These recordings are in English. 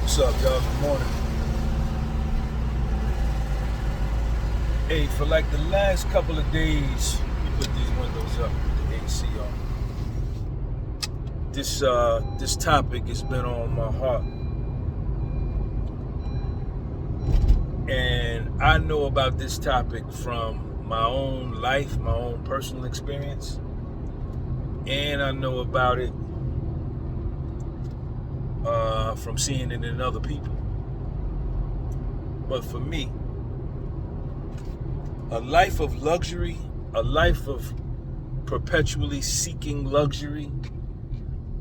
What's up, y'all? Good morning. Hey, for like the last couple of days, let me put these windows up, the AC on. This topic has been on my heart, and I know about this topic from my own life, my own personal experience, and I know about it from seeing it in other people. But for me, a life of luxury, a life of perpetually seeking luxury,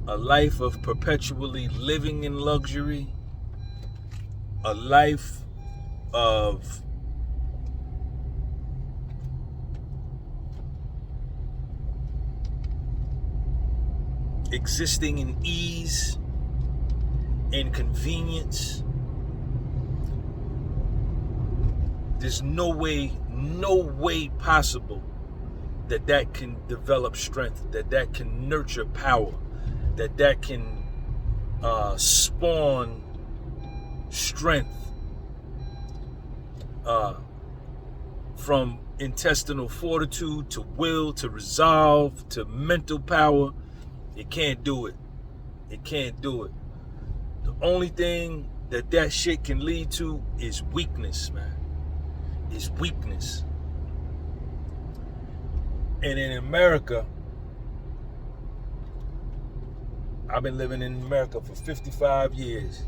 a life of perpetually living in luxury, a life of existing in ease and convenience. There's no way possible that can develop strength, that can nurture power, that can spawn strength from intestinal fortitude to will to resolve to mental power. It can't do it. It can't do it. The only thing that shit can lead to is weakness, man. Is weakness. And in America, I've been living in America for 55 years.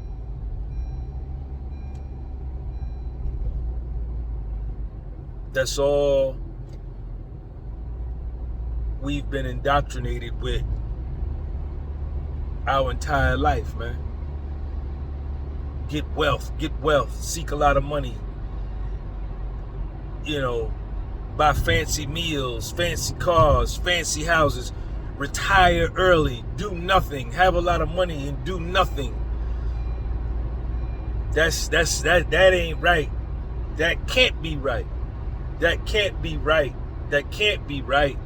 That's all we've been indoctrinated with our entire life, man. Get wealth, seek a lot of money, buy fancy meals, fancy cars, fancy houses, retire early, do nothing, have a lot of money and do nothing. That ain't right. That can't be right. That can't be right. That can't be right.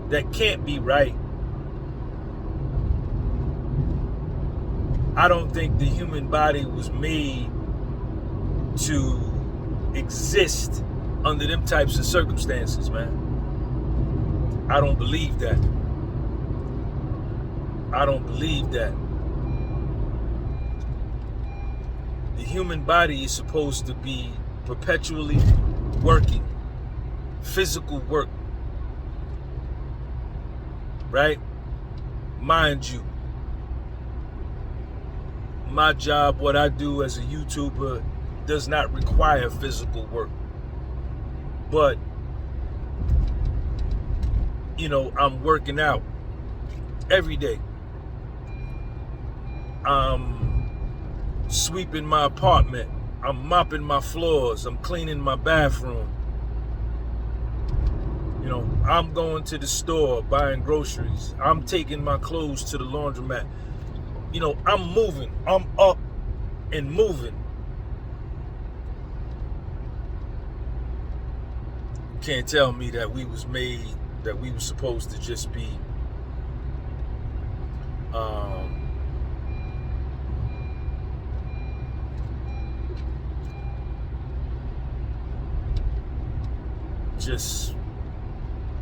That can't be right. I don't think the human body was made to exist under them types of circumstances, man. I don't believe that. I don't believe that. The human body is supposed to be perpetually working, physical work, right? Mind you, my job, what I do as a YouTuber, does not require physical work. But, I'm working out every day. I'm sweeping my apartment. I'm mopping my floors. I'm cleaning my bathroom. I'm going to the store, buying groceries. I'm taking my clothes to the laundromat. I'm moving. I'm up and moving. You can't tell me that we were supposed to just be just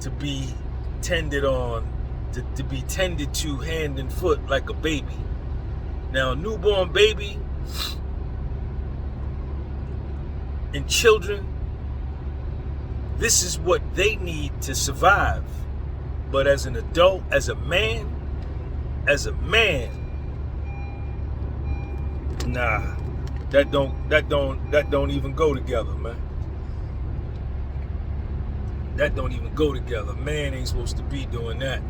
to be tended on, to be tended to hand and foot like a baby. Now, a newborn baby and children, this is what they need to survive. But as an adult, as a man, nah, that don't even go together, man. That don't even go together. Man ain't supposed to be doing that.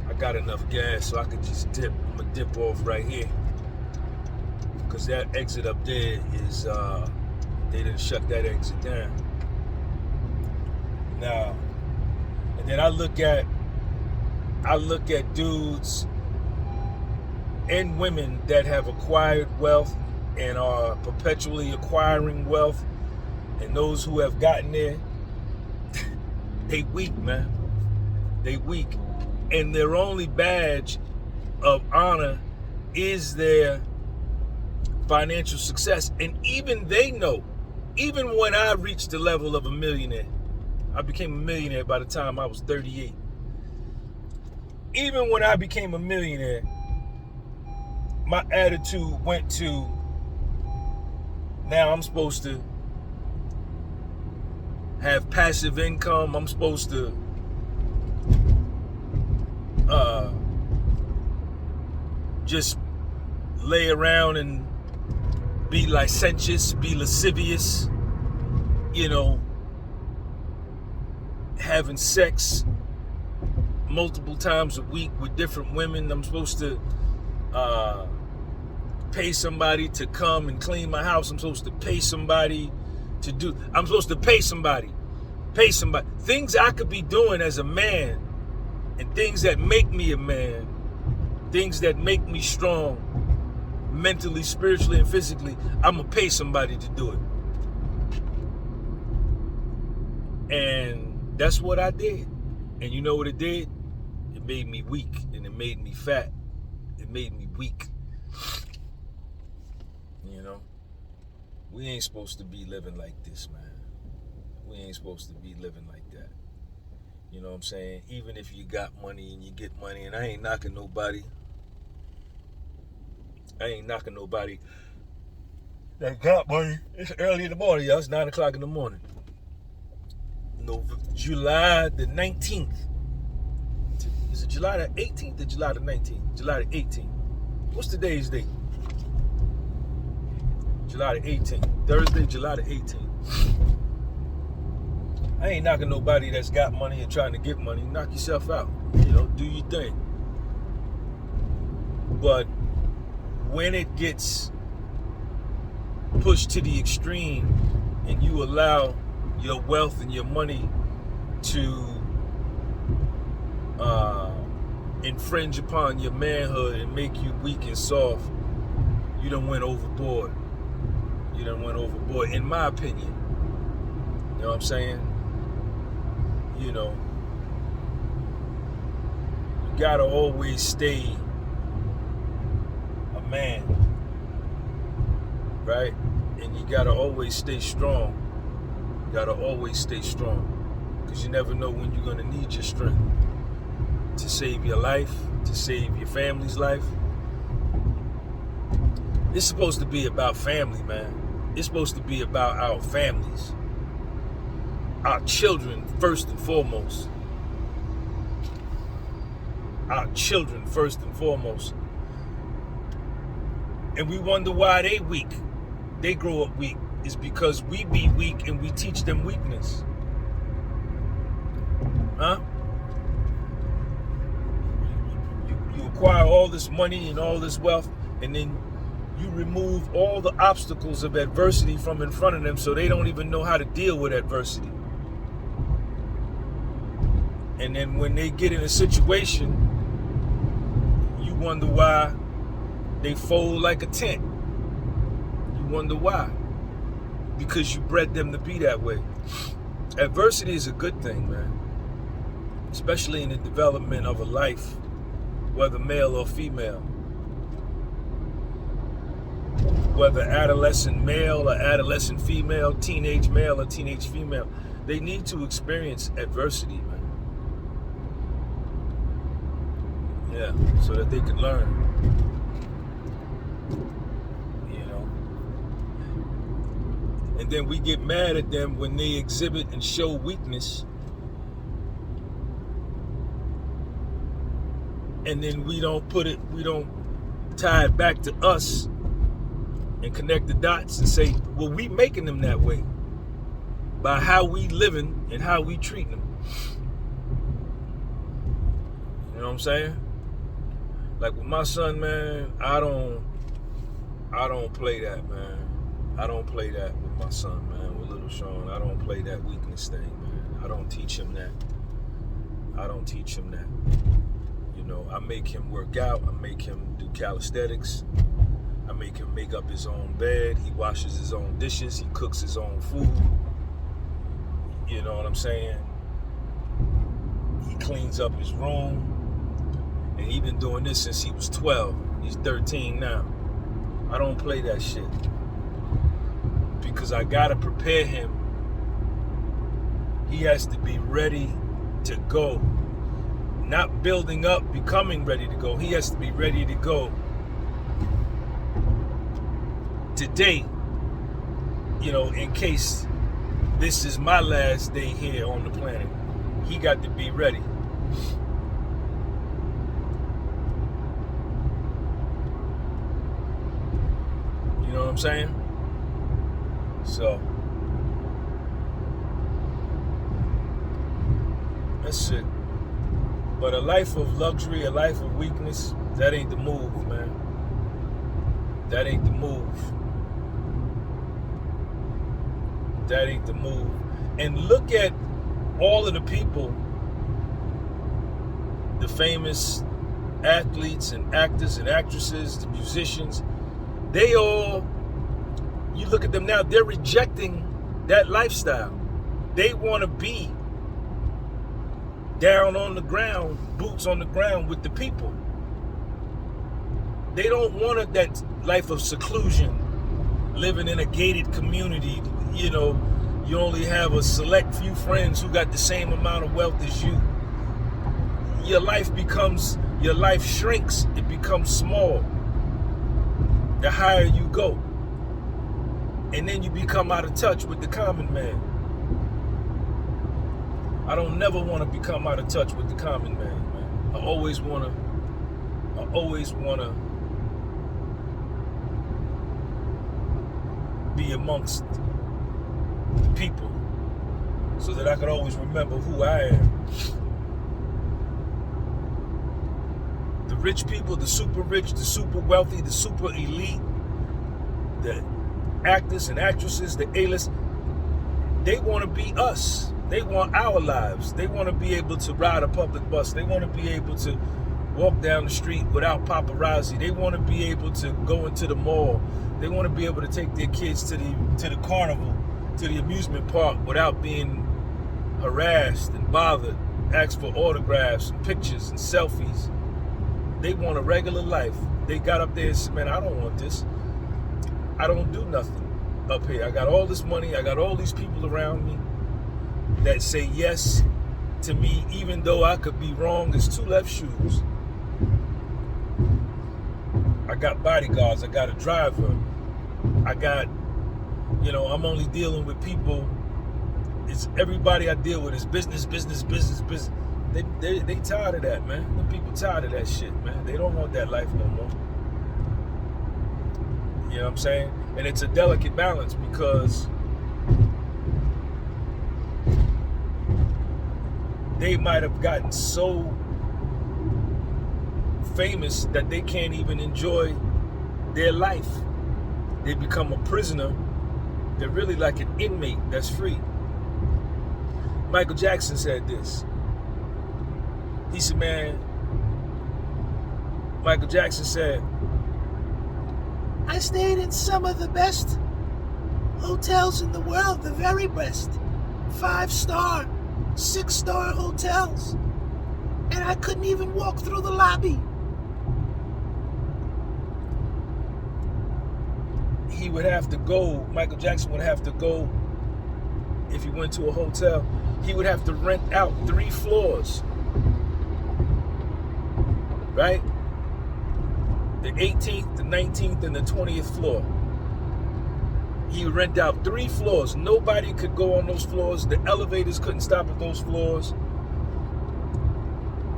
I got enough gas so I could just dip. I'm gonna dip off right here, because that exit up there is they didn't shut that exit down. Now, and then I look at dudes and women that have acquired wealth and are perpetually acquiring wealth, and those who have gotten there, they weak, man. They weak. And their only badge of honor is their financial success. And even they know, even when I reached the level of a millionaire, I became a millionaire by the time I was 38. Even when I became a millionaire, my attitude went to, now I'm supposed to have passive income. I'm supposed to just lay around and be licentious, be lascivious, having sex multiple times a week with different women. I'm supposed to pay somebody to come and clean my house. I'm supposed to pay somebody I'm supposed to pay somebody. Things I could be doing as a man, and things that make me a man, things that make me strong, mentally, spiritually, and physically, I'm going to pay somebody to do it. And that's what I did. And you know what it did? It made me weak, and it made me fat. It made me weak. We ain't supposed to be living like this, man. We ain't supposed to be living like that. You know what I'm saying? Even if you got money and you get money, and I ain't knocking nobody. That got money. It's early in the morning, y'all. It's 9 o'clock in the morning. July the 19th. Is it July the 18th or July the 19th? July the 18th. What's today's date? July the 18th. Thursday, July the 18th. I ain't knocking nobody that's got money and trying to get money. Knock yourself out. Do your thing. But when it gets pushed to the extreme and you allow your wealth and your money to infringe upon your manhood and make you weak and soft, you done went overboard. In my opinion. You know what I'm saying? You gotta always stay a man, right? And you gotta always stay strong. Because you never know when you're gonna need your strength to save your life, to save your family's life. It's supposed to be about family, man. It's supposed to be about our families, our children first and foremost. And we wonder why they weak. They grow up weak. It's because we be weak and we teach them weakness. Huh? You acquire all this money and all this wealth, and then you remove all the obstacles of adversity from in front of them, so they don't even know how to deal with adversity. And then when they get in a situation, you wonder why they fold like a tent. You wonder why. Because you bred them to be that way. Adversity is a good thing, man. Especially in the development of a life, whether male or female. Whether adolescent male or adolescent female, teenage male or teenage female, they need to experience adversity, man. Yeah, so that they can learn. And then we get mad at them when they exhibit and show weakness. And then we don't tie it back to us and connect the dots and say, well, we making them that way by how we living and how we treating them. You know what I'm saying? Like with my son, man, I don't play that, man. I don't play that with my son, man, with little Sean. I don't play that weakness thing, man. I don't teach him that. I make him work out. I make him do calisthenics. I make him make up his own bed. He washes his own dishes. He cooks his own food. You know what I'm saying? He cleans up his room. And he's been doing this since he was 12. He's 13 now. I don't play that shit. Because I gotta prepare him. He has to be ready to go. Not building up, becoming ready to go. He has to be ready to go today, in case this is my last day here on the planet. He got to be ready. You know what I'm saying? So that's it. But a life of luxury, a life of weakness, that ain't the move, man. That ain't the move. That ain't the move. And look at all of the people, the famous athletes and actors and actresses, the musicians, they all, you look at them now, they're rejecting that lifestyle. They want to be down on the ground, boots on the ground with the people. They don't want that life of seclusion, living in a gated community. You only have a select few friends who got the same amount of wealth as you. Your life shrinks, it becomes small the higher you go. And then you become out of touch with the common man. I don't never want to become out of touch with the common man. I always want to be amongst the people so that I could always remember who I am. The rich people, the super rich, the super wealthy, the super elite, the actors and actresses, the A-list, they want to be us. They want our lives. They want to be able to ride a public bus. They want to be able to walk down the street without paparazzi. They want to be able to go into the mall. They want to be able to take their kids to the carnival, to the amusement park without being harassed and bothered, ask for autographs and pictures and selfies. They want a regular life. They got up there and said, man, I don't want this. I don't do nothing up here. I got all this money. I got all these people around me that say yes to me, even though I could be wrong as two left shoes. I got bodyguards. I got a driver. I got, I'm only dealing with people. It's everybody I deal with is business. They tired of that, man. The people tired of that shit, man. They don't want that life no more. You know what I'm saying? And it's a delicate balance because they might have gotten so famous that they can't even enjoy their life. They become a prisoner. They're really like an inmate that's free. Michael Jackson said this. He said, man, Michael Jackson said, I stayed in some of the best hotels in the world, the very best. 5-star, 6-star hotels. And I couldn't even walk through the lobby. He would have to go, Michael Jackson would have to go, if he went to a hotel, he would have to rent out 3 floors. Right? The 18th, the 19th, and the 20th floor. He would rent out 3 floors. Nobody could go on those floors. The elevators couldn't stop at those floors.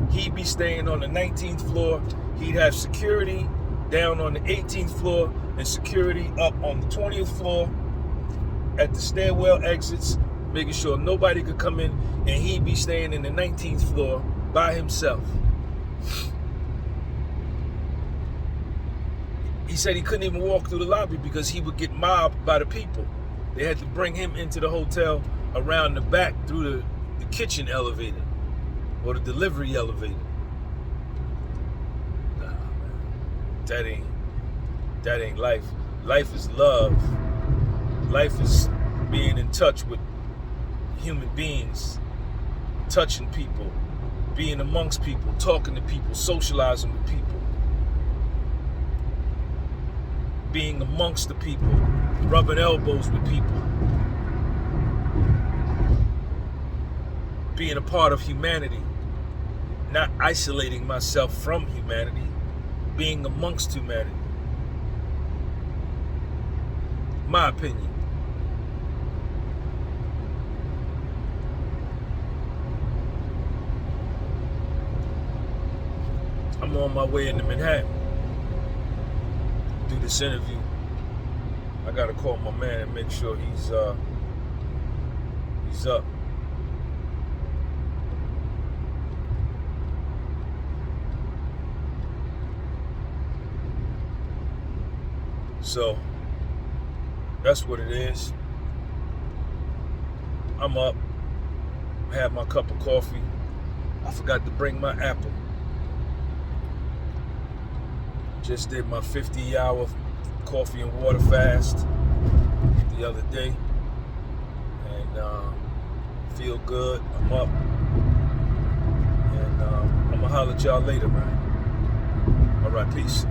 He'd be staying on the 19th floor. He'd have security down on the 18th floor and security up on the 20th floor at the stairwell exits, making sure nobody could come in, and he'd be staying in the 19th floor by himself. He said he couldn't even walk through the lobby because he would get mobbed by the people. They had to bring him into the hotel around the back through the kitchen elevator or the delivery elevator. Nah, man. That ain't life. Life is love. Life is being in touch with human beings, touching people, being amongst people, talking to people, socializing with people. being amongst the people, rubbing elbows with people, being a part of humanity, not isolating myself from humanity, being amongst humanity. My opinion. I'm on my way into Manhattan. Do this interview. I gotta call my man and make sure he's up. So that's what it is. I'm up. Had my cup of coffee. I forgot to bring my apple. Just did my 50-hour coffee and water fast the other day, and feel good. I'm up, and I'm gonna holler at y'all later, man. All right, peace.